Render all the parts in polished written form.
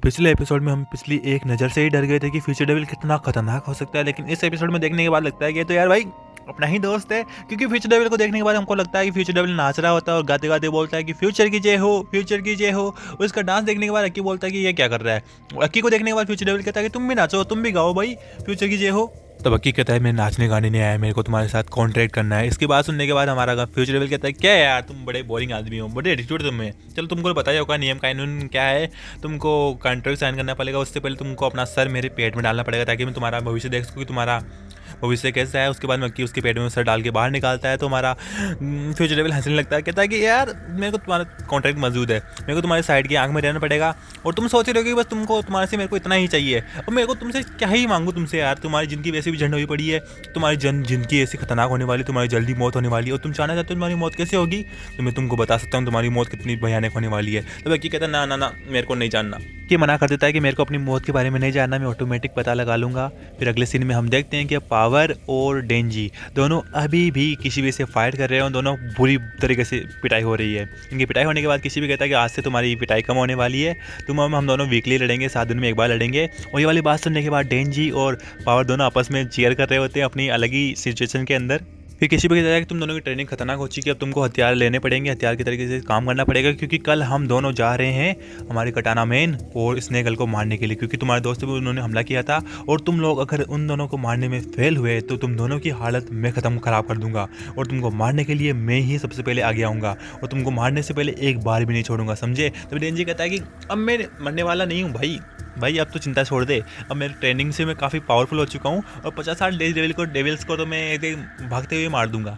पिछले एपिसोड में हम पिछली एक नज़र से ही डर गए थे कि फ्यूचर डेविल कितना खतरनाक हो सकता है, लेकिन इस एपिसोड में देखने के बाद लगता है कि तो यार भाई अपना ही दोस्त है। क्योंकि फ्यूचर डेविल को देखने के बाद हमको लगता है कि फ्यूचर डेविल नाच रहा होता है और गाते गाते बोलता है कि फ्यूचर की जय हो, फ्यूचर की जय हो। उसका डांस देखने के बाद अक्की बोलता है कि ये क्या कर रहा है। अक्की को देखने के बाद फ्यूचर डेविल कहता है कि तुम भी नाचो, तुम भी गाओ भाई, फ्यूचर की जय हो। तब अक्की कहता है मैं नाचने गाने नहीं आया, मेरे को तुम्हारे साथ कॉन्ट्रैक्ट करना है। इसकी बात सुनने के बाद हमारा फ्यूचर डेविल कहता है क्या यार तुम बड़े बोरिंग आदमी हो, बड़े एटीट्यूड तुम्हें, चलो तुमको बताया होगा नियम कानून क्या है, तुमको कॉन्ट्रैक्ट साइन करना पड़ेगा। उससे पहले तुमको अपना सर मेरे पेट में डालना पड़ेगा ताकि मैं तुम्हारा भविष्य देख सकूँ कि तुम्हारा भविष्य कैसा है। उसके बाद मक्की उसके पेट में सर डाल के बाहर निकालता है तो हमारा फ्यूचर डेविल हंसने लगता है, कहता है कि यार मेरे को तुम्हारा कॉन्ट्रैक्ट मौजूद है, मेरे को तुम्हारी साइड की आंख में रहना पड़ेगा और तुम सोच रहे हो कि बस तुमको तुम्हारे से मेरे को इतना ही चाहिए। और मेरे को तुमसे क्या ही मांगू तुमसे यार, तुम्हारी जिंदगी वैसे भी झंड हुई पड़ी है, तुम्हारी जिंदगी ऐसी खतरनाक होने वाली, तुम्हारी जल्दी मौत होने वाली है और तुम जानना चाहते हो तुम्हारी मौत कैसे होगी, तो मैं तुमको बता सकता हूँ तुम्हारी मौत कितनी भयानक होने वाली है। तो मक्की कहता है ना ना ना मेरे को नहीं जानना। कि मना कर देता है कि मेरे को अपनी मौत के बारे में नहीं जानना, मैं ऑटोमेटिक पता लगा लूँगा। फिर अगले सीन में हम देखते हैं कि पावर और डेंजी दोनों अभी भी किसी भी से फाइट कर रहे हैं, दोनों बुरी तरीके से पिटाई हो रही है। इनकी पिटाई होने के बाद किसी भी कहता है कि आज से तुम्हारी पिटाई कम होने वाली है, हम दोनों वीकली लड़ेंगे, 7 दिन में एक बार लड़ेंगे। और ये वाली बात सुनने के बाद डेंजी और पावर दोनों आपस में चीयर कर रहे होते हैं अपनी अलग ही सिचुएशन के अंदर। फिर किसी भी कहता है कि तुम दोनों की ट्रेनिंग खतरनाक हो चुकी है, अब तुमको हथियार लेने पड़ेंगे, हथियार की तरीके से काम करना पड़ेगा, क्योंकि कल हम दोनों जा रहे हैं हमारे कटाना मैन और स्नेगल को मारने के लिए, क्योंकि तुम्हारे दोस्त भी उन्होंने हमला किया था और तुम लोग अगर उन दोनों को मारने में फेल हुए तो तुम दोनों की हालत मैं ख़राब कर दूंगा और तुमको मारने के लिए मैं ही सबसे पहले आगे आऊँगा और तुमको मारने से पहले एक बार भी नहीं छोड़ूंगा, समझे। तो डेंजी कहता है कि अब मैं मरने वाला नहीं हूँ भाई अब तो चिंता छोड़ दे, अब मेरी ट्रेनिंग से मैं काफ़ी पावरफुल हो चुका हूँ और 50-60 डेविल्स को तो मैं एक भागते हुए मार दूंगा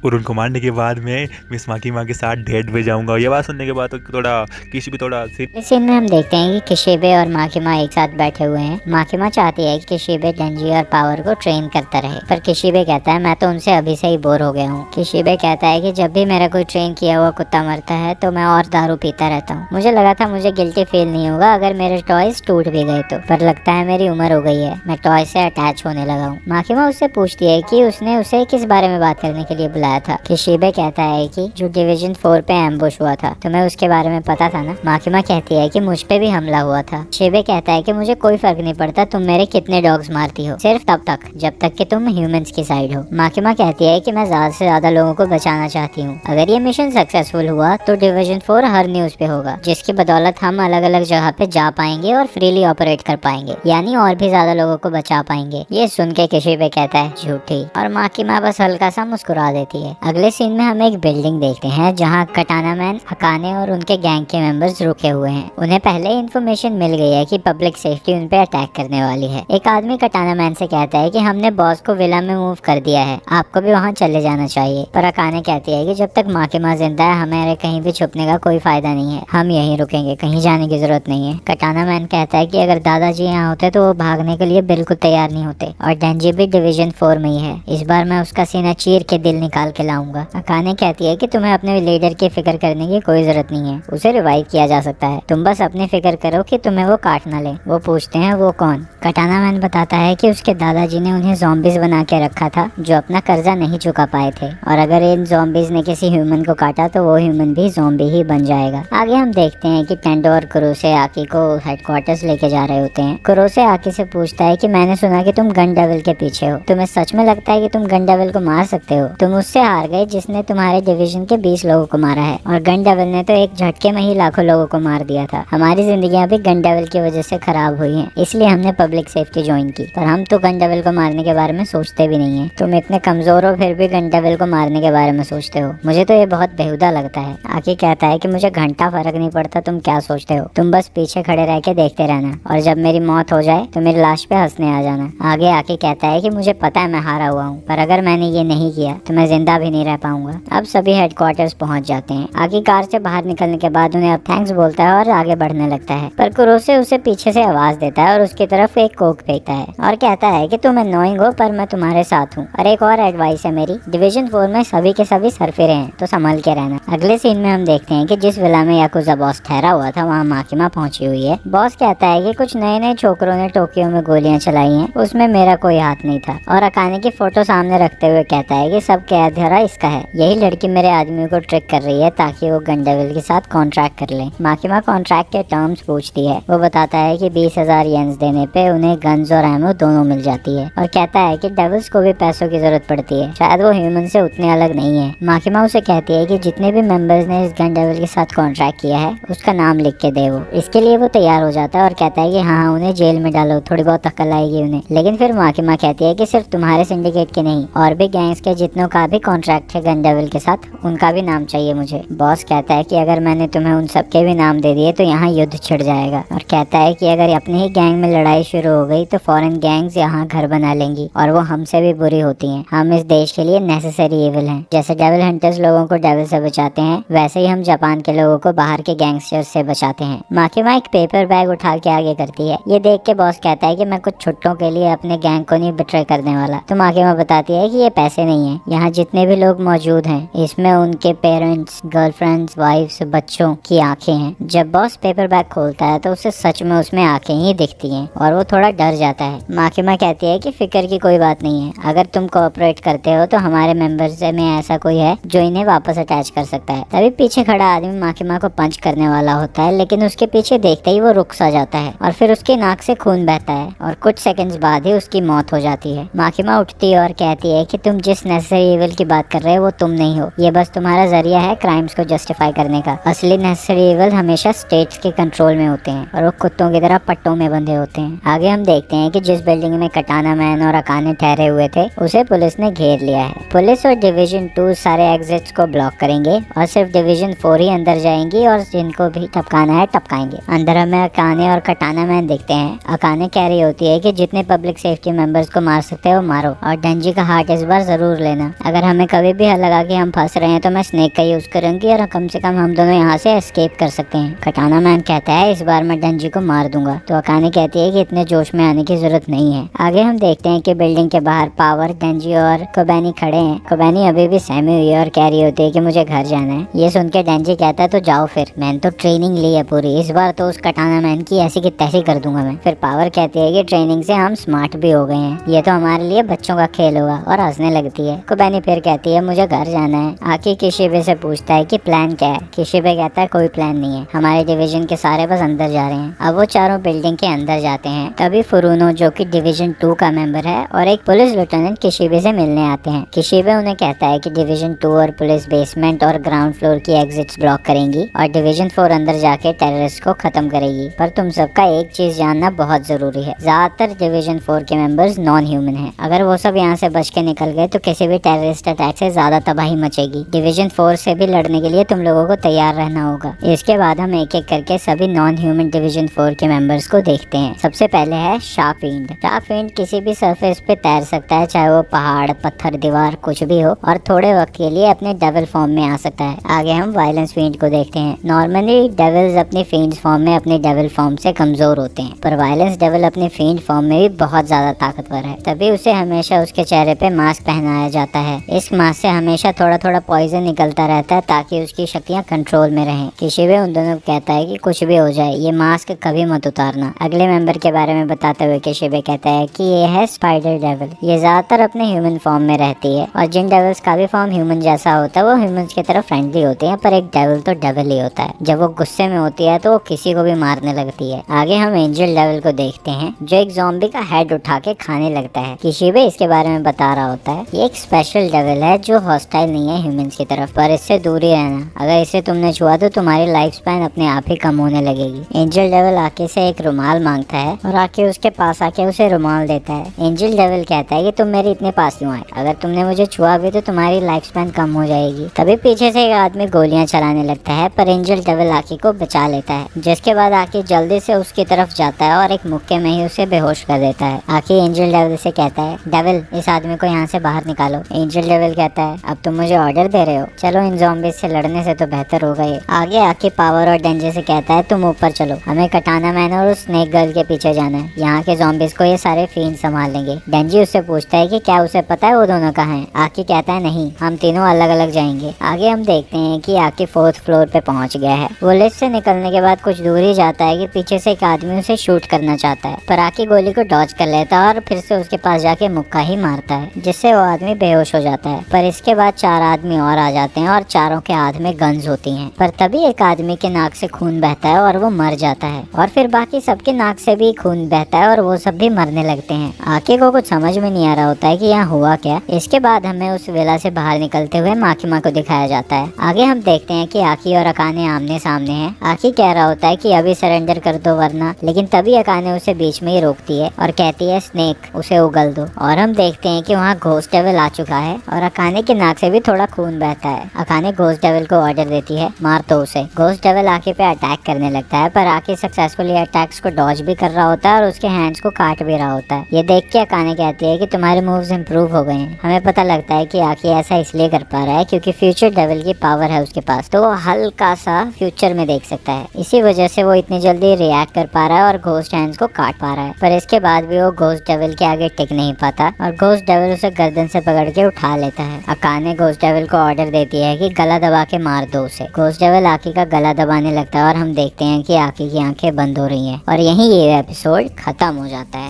और उनको मारने के बाद मैं मिस माकी माँ के साथ डेट पे जाऊंगा। ये बात सुनने के बाद तो थोड़ा किसी भी थोड़ा इस सीन में हम देखते हैं कि किशिबे और माकिमा एक साथ बैठे हुए हैं। माकिमा चाहती है कि किशिबे डेंजी और पावर को ट्रेन करता रहे, पर किशिबे कहता है मैं तो उनसे अभी से ही बोर हो गया हूँ। किशिबे कहता है कि जब भी मेरा कोई ट्रेन किया हुआ कुत्ता मरता है तो मैं और दारू पीता रहता हूँ। मुझे लगा था मुझे गिल्टी फील नहीं होगा अगर मेरे टॉयज टूट भी गए तो, पर लगता है मेरी उम्र हो गई है, मैं टॉय से अटैच होने लगा हूँ। माकिमा उससे पूछती है कि उसने उसे किस बारे में बात करने के लिए बुलाया था। किशिबे कहता है कि जो डिवीजन 4 पे एम्बुश हुआ था तुम्हें उसके बारे में पता था ना। माकिमा कहती है कि मुझ पे भी हमला हुआ था। शिबे कहता है कि मुझे कोई फर्क नहीं पड़ता तुम मेरे कितने डॉग्स मारती हो, सिर्फ तब तक जब तक कि तुम ह्यूमंस की साइड हो। माकिमा कहती है कि मैं ज्यादा से ज्यादा लोगों को बचाना चाहती हूँ, अगर ये मिशन सक्सेसफुल हुआ तो डिवीजन 4 हर न्यूज पे होगा, जिसकी बदौलत हम अलग अलग जगह पे जा पाएंगे और फ्रीली ऑपरेट कर पाएंगे, यानी और भी ज्यादा लोगों को बचा पाएंगे। ये सुन के किशिबे कहता है झूठी, और माकिमा बस हल्का सा मुस्कुरा देती है। अगले सीन में हम एक बिल्डिंग देखते हैं जहाँ कटाना मैन, अकाने और उनके गैंग के मेंबर्स रुके हुए हैं। उन्हें पहले इन्फॉर्मेशन मिल गई है कि पब्लिक सेफ्टी उन पे अटैक करने वाली है। एक आदमी कटाना मैन से कहता है कि हमने बॉस को विला में मूव कर दिया है, आपको भी वहाँ चले जाना चाहिए। पर अकाने कहती है कि जब तक माकिमा जिंदा है हमें कहीं भी छुपने का कोई फायदा नहीं है, हम यहीं रुकेंगे, कहीं जाने की जरूरत नहीं है। कटाना मैन कहता है कि अगर दादाजी यहाँ होते तो वो भागने के लिए बिल्कुल तैयार नहीं होते, और डेंजी भी डिवीजन 4 में ही है, इस बार मैं उसका सीना चीर के दिल निकाल के लाऊंगा। अकाने कहती है कि तुम्हें अपने लीडर की फिक्र करने की कोई जरूरत नहीं है, उसे रिवाइव किया जा सकता है, तुम बस अपनी फिक्र करो कि तुम्हें वो काट ना ले। वो पूछते हैं वो कौन। कटाना मैन बताता है कि उसके दादाजी ने उन्हें ज़ॉम्बीज बना के रखा था जो अपना कर्जा नहीं चुका पाए थे, और अगर इन ज़ॉम्बीज ने किसी ह्यूमन को काटा तो वो ह्यूमन भी ज़ॉम्बी ही बन जाएगा। आगे हम देखते हैं कि टेंडो और कुरोसे आकी को हेडक्वार्टर्स लेके जा रहे होते हैं। कुरोसे आकी से पूछता है कि मैंने सुना कि तुम गन डेविल के पीछे हो, तुम्हें सच में लगता है कि तुम गन डेविल को मार सकते हो? तुम उससे हार गए जिसने तुम्हारे डिवीजन के 20 लोगों को मारा है, और गन डेविल ने तो एक झटके में ही लाखों लोगों को मार दिया था। हमारी जिंदगियां भी गन डेविल की वजह से खराब हुई हैं, इसलिए हमने पब्लिक सेफ्टी ज्वाइन की, पर हम तो गन डेविल को मारने के बारे में सोचते भी नहीं है। तुम इतने कमजोर हो फिर भी गन डेविल को मारने के बारे में सोचते हो, मुझे तो ये बहुत बेहुदा लगता है। आके कहता है कि मुझे घंटा फर्क नहीं पड़ता तुम क्या सोचते हो, तुम बस पीछे खड़े रह के देखते रहना, और जब मेरी मौत हो जाए तो मेरी लाश पे हंसने आ जाना। आगे आके कहता है कि मुझे पता है मैं हारा हुआ हूँ, पर अगर मैंने ये नहीं किया तो मैं जिंदा भी नहीं रह पाऊंगा। अब सभी हेडक्वार्टर्स पहुंच जाते हैं। आगे कार से बाहर निकलने के बाद उन्हें अब थैंक्स बोलता है और आगे बढ़ने लगता है, पर कुरोसे उसे पीछे से आवाज देता है और उसकी तरफ एक कोक फेंकता है और कहता है कि तुम अनोइंग हो पर मैं तुम्हारे साथ हूँ, और एक और एडवाइस है मेरी, डिवीजन 4 में सभी के सभी सरफिरे हैं तो संभल के रहना। अगले सीन में हम देखते हैं कि जिस विला में याकुजा बॉस ठहरा हुआ था वहाँ माकिमा पहुंची हुई है। बॉस कहता है कि कुछ नए नए छोकरों ने टोक्यो में गोलियां चलाई हैं, उसमें मेरा कोई हाथ नहीं था, और अकाने की फोटो सामने रखते हुए कहता है कि सब कैद धरा इसका है, यही लड़की मेरे आदमी को ट्रिक कर रही है ताकि वो गन डेविल के साथ कॉन्ट्रैक्ट कर ले। माकिमा कॉन्ट्रैक्ट के टर्म्स पूछती है। वो बताता है कि 20,000 येन्स देने पे उन्हें गन्स और एमो दोनों मिल जाती है और कहता है कि डेविल्स को भी पैसों की जरूरत पड़ती है, शायद वो ह्यूमन से उतने अलग नहीं है। माकिमा उसे कहती है कि जितने भी मेंबर्स ने इस गन डेविल के साथ कॉन्ट्रैक्ट किया है उसका नाम लिख के दे वो। इसके लिए वो तैयार हो जाता है और कहता है कि हाँ उन्हें जेल में डालो, थोड़ी बहुत अक्ल आएगी उन्हें। लेकिन फिर माकिमा कहती है कि सिर्फ तुम्हारे सिंडिकेट के नहीं और भी गैंग्स के जितनों का भी कॉन्ट्रैक्ट है गन डेविल के साथ, उनका भी नाम चाहिए मुझे। बॉस कहता है कि अगर मैंने तुम्हें उन सबके भी नाम दे दिए तो यहाँ युद्ध छिड़ जाएगा और कहता है कि अगर अपने ही गैंग में लड़ाई शुरू हो गई तो फॉरेन गैंग्स यहाँ घर बना लेंगी और वो हमसे भी बुरी होती हैं। हम इस देश के लिए नेसेसरी एविल हैं। जैसे डेविल हंटर्स लोगों को डेविल से बचाते हैं वैसे ही हम जापान के लोगों को बाहर के गैंगस्टर्स से बचाते हैं। माकिमा एक पेपर बैग उठा के आगे करती है। ये देख के बॉस कहता है कि मैं कुछ छुट्टों के लिए अपने गैंग को नहीं बिट्रे करने वाला। तो माकिमा बताती है कि ये पैसे नहीं है, यहाँ जितने भी लोग मौजूद हैं इसमें उनके पेरेंट्स, गर्लफ्रेंड्स, वाइफ्स, बच्चों की आंखें हैं। जब बॉस पेपर बैग खोलता है तो उसे सच में उसमें आंखें ही दिखती हैं और वो थोड़ा डर जाता है। माकिमा कहती है कि फिक्र की कोई बात नहीं है, अगर तुम कोऑपरेट करते हो तो हमारे मेंबर्स में ऐसा कोई है जो इन्हें वापस अटैच कर सकता है। तभी पीछे खड़ा आदमी माकिमा को पंच करने वाला होता है, लेकिन उसके पीछे देखते ही वो रुक सा जाता है और फिर उसकी नाक से खून बहता है और कुछ सेकंड्स बाद ही उसकी मौत हो जाती है। माकिमा उठती है और कहती है कि तुम जिस नेसेसरी एविल की बात कर रहे हो वो तुम नहीं हो, ये बस तुम्हारा जरिया है क्राइम्स को जस्टिफाई करने का। असली नेसेसरी एविल हमेशा स्टेट्स के कंट्रोल में होते हैं और वो कुत्तों की तरह पट्टों में बंधे होते हैं। आगे हम देखते हैं कि जिस बिल्डिंग में कटाना मैन और अकाने ठहरे हुए थे उसे पुलिस ने घेर लिया है। पुलिस और डिवीजन 2 सारे एग्जिट्स को ब्लॉक करेंगे और सिर्फ डिवीजन 4 ही अंदर जाएंगी और जिनको भी टपकाना है टपकाएंगे। अंदर हमें अकाने और कटाना मैन दिखते हैं। अकाने कह रही होती है कि जितने पब्लिक सेफ्टी मेंबर्स को मार सकते हो मारो और डंजी का हार्ट इस बार जरूर लेना। अगर हमें कभी भी लगा कि हम फंस रहे हैं तो मैं स्नेक का यूज करूंगी और कम से कम हम दोनों यहाँ से एस्केप कर सकते हैं। कटाना मैन कहता है इस बार मैं डंजी को मार दूंगा। तो अकाने कहती है कि इतने जोश में आने की जरूरत नहीं है। आगे हम देखते हैं कि बिल्डिंग के बाहर पावर, डंजी और कोबैनी खड़े हैं। कोबैनी अभी भी सहमी हुई है और कह रही होती है कि मुझे घर जाना है। ये सुन के डंजी कहता है तो जाओ फिर, मैंने तो ट्रेनिंग ली है पूरी, इस बार तो उस कटाना मैन की ऐसी की तैसी कर दूंगा मैं। फिर पावर कहती है कि ट्रेनिंग से हम स्मार्ट भी हो गए हैं, ये तो हमारे लिए बच्चों का खेल होगा और हंसने लगती है। कोबैनी फिर कहती है मुझे घर जाना है। आके किशिबे से पूछता है कि प्लान क्या है। किशिबे कहता है कोई प्लान नहीं है, हमारे डिवीजन के सारे बस अंदर जा रहे हैं। अब वो चारों बिल्डिंग के अंदर जाते हैं। तभी फुरुनो जो कि डिवीजन 2 का मेंबर है और एक पुलिस लेफ्टिनेंट किशिबे से मिलने आते हैं। किशिबे उन्हें कहता है कि डिवीजन 2 और पुलिस बेसमेंट और ग्राउंड फ्लोर की एग्जिट्स ब्लॉक करेंगी और डिवीजन 4 अंदर जाके टेररिस्ट को खत्म करेगी। पर तुम सबका एक चीज जानना बहुत जरूरी है, ज्यादातर डिवीजन 4 के मेंबर्स नॉन ह्यूमन हैं। अगर वो सब यहाँ से बच के निकल गए तो किसी भी टेररिस्ट अटैक से ज्यादा तबाही मचेगी। डिवीजन 4 से भी लड़ने के लिए तुम लोगों को तैयार रहना होगा। इसके बाद हम एक एक करके सभी नॉन ह्यूमन डिवीजन 4 के मेंबर्स को देखते हैं। सबसे पहले है शार्क फिंड। शार्क फिंड किसी भी सरफेस पे तैर सकता है, चाहे वो पहाड़, पत्थर, दीवार कुछ भी हो, और थोड़े वक्त के लिए अपने डेविल फॉर्म में आ सकता है। आगे हम वायलेंस फिंड को देखते हैं। नॉर्मली डेविल्स अपनी फिंड फॉर्म में अपने डेविल फॉर्म से कमजोर होते हैं, पर वायलेंस डेविल अपनी फिंड फॉर्म में भी बहुत ज्यादा ताकतवर है। तभी उसे हमेशा उसके चेहरे पे मास्क पहनाया जाता है। इस मास्क से हमेशा थोड़ा थोड़ा पॉइजन निकलता रहता है ताकि उसकी शक्तियाँ कंट्रोल में रहें। किशिबे उन दोनों को कहता है कि कुछ भी हो जाए ये मास्क कभी मत उतारना। अगले मेंबर के बारे में बताते हुए किशिबे कहता है कि ये है स्पाइडर डेविल। ये ज्यादातर अपने ह्यूमन फॉर्म में रहती है और जिन डेविल्स का भी फॉर्म ह्यूमन जैसा होता है वो ह्यूमंस की तरफ फ्रेंडली होते हैं, पर एक डेविल तो डेविल ही होता है। जब वो गुस्से में होती है तो वो किसी को भी मारने लगती है। आगे हम एंजल डेविल को देखते हैं जो एक ज़ॉम्बी का हेड उठा के खाने लगता है। किशिबे इसके बारे में बता रहा होता है ये एक स्पेशल डेविल है जो हॉस्टाइल नहीं है ह्यूमंस की तरफ, पर इससे दूर ही रहना। अगर इसे तुमने छुआ तो तुम्हारी लाइफ स्पैन अपने आप ही कम होने लगेगी। एंजल डेविल आके से एक रुमाल मांगता है और आके उसके पास आके उसे रुमाल देता है। एंजल डेविल कहता है कि तुम मेरे इतने पास क्यों आए, अगर तुमने मुझे छुआ भी तो तुम्हारी लाइफ स्पैन कम हो जाएगी। तभी पीछे से एक आदमी गोलियां चलाने लगता है, पर एंजल डेविल आके को बचा लेता है, जिसके बाद आके जल्दी से उसकी तरफ जाता है और एक मुक्के में ही उसे बेहोश कर देता है। आके एंजल डेविल से कहता है डेविल इस आदमी को यहाँ से बाहर निकालो। एंजल डेविल कहता है अब तुम मुझे ऑर्डर दे रहे हो, चलो इन ज़ॉम्बीज से लड़ने से तो बेहतर होगा ये। आगे आके पावर और डेंजर से कहता है तुम ऊपर चलो, हमें कटाना मैन और उस स्नेक गर्ल के पीछे जाना है, यहाँ के ज़ॉम्बीज को ये सारे फीन संभाल लेंगे। डेंजी उससे पूछता है कि क्या उसे पता है वो दोनों कहाँ हैं। आके कहता है नहीं, हम तीनों अलग अलग जाएंगे। आगे हम देखते हैं कि आके 4th फ्लोर पे पहुंच गया है। वो लिफ्ट से निकलने के बाद कुछ दूर ही जाता है कि पीछे से एक आदमी उसे शूट करना चाहता है, पर आके गोली को डॉज कर लेता है और फिर से उसके पास जाके मुक्का ही मारता है, जिससे वो आदमी बेहोश हो जाता है। जाता है। पर इसके बाद 4 आदमी और आ जाते हैं और चारों के हाथ में गन्स होती हैं। पर तभी एक आदमी के नाक से खून बहता है और वो मर जाता है और फिर बाकी सबके नाक से भी खून बहता है और वो सब भी मरने लगते हैं। आकी को कुछ समझ में नहीं आ रहा होता है कि यहाँ हुआ क्या। इसके बाद हमें उस विला से बाहर निकलते हुए माकिमा को दिखाया जाता है। आगे हम देखते हैं कि आकी और अकाने आमने सामने हैं। आकी कह रहा होता है कि अभी सरेंडर कर दो वरना, लेकिन तभी अकाने उसे बीच में ही रोकती है और कहती है स्नेक उसे उगल दो। और हम देखते हैं कि वहाँ घोस्ट डेविल आ चुका है और अकाने के नाक से भी थोड़ा खून बहता है। अकाने घोस्ट डेविल को ऑर्डर देती है मार दो उसे। घोस्ट डेविल आकी पे अटैक करने लगता है पर आकी सक्सेसफुली अटैक्स को डॉज भी कर रहा होता है और उसके हैंड्स को काट भी रहा होता है। ये देख के अकाने कहती है कि तुम्हारे मूव्स इम्प्रूव हो गए हैं। हमें पता लगता है कि आकी ऐसा इसलिए कर पा रहा है क्योंकि फ्यूचर डेविल की पावर है उसके पास, तो वो हल्का सा फ्यूचर में देख सकता है। इसी वजह से वो इतनी जल्दी रिएक्ट कर पा रहा है और घोस्ट हैंड्स को काट पा रहा है। पर इसके बाद भी वो घोस्ट डेविल के आगे टिक नहीं पाता और घोस्ट डेविल उसे गर्दन से पकड़ के उठा लेता है। अकाने घोस्ट डेविल को ऑर्डर देती है कि गला दबा के मार दो उसे। घोस्ट डेविल आकी का गला दबाने लगता है और हम देखते हैं कि आकी की आंखें बंद हो रही हैं और यहीं ये एपिसोड खत्म हो जाता है।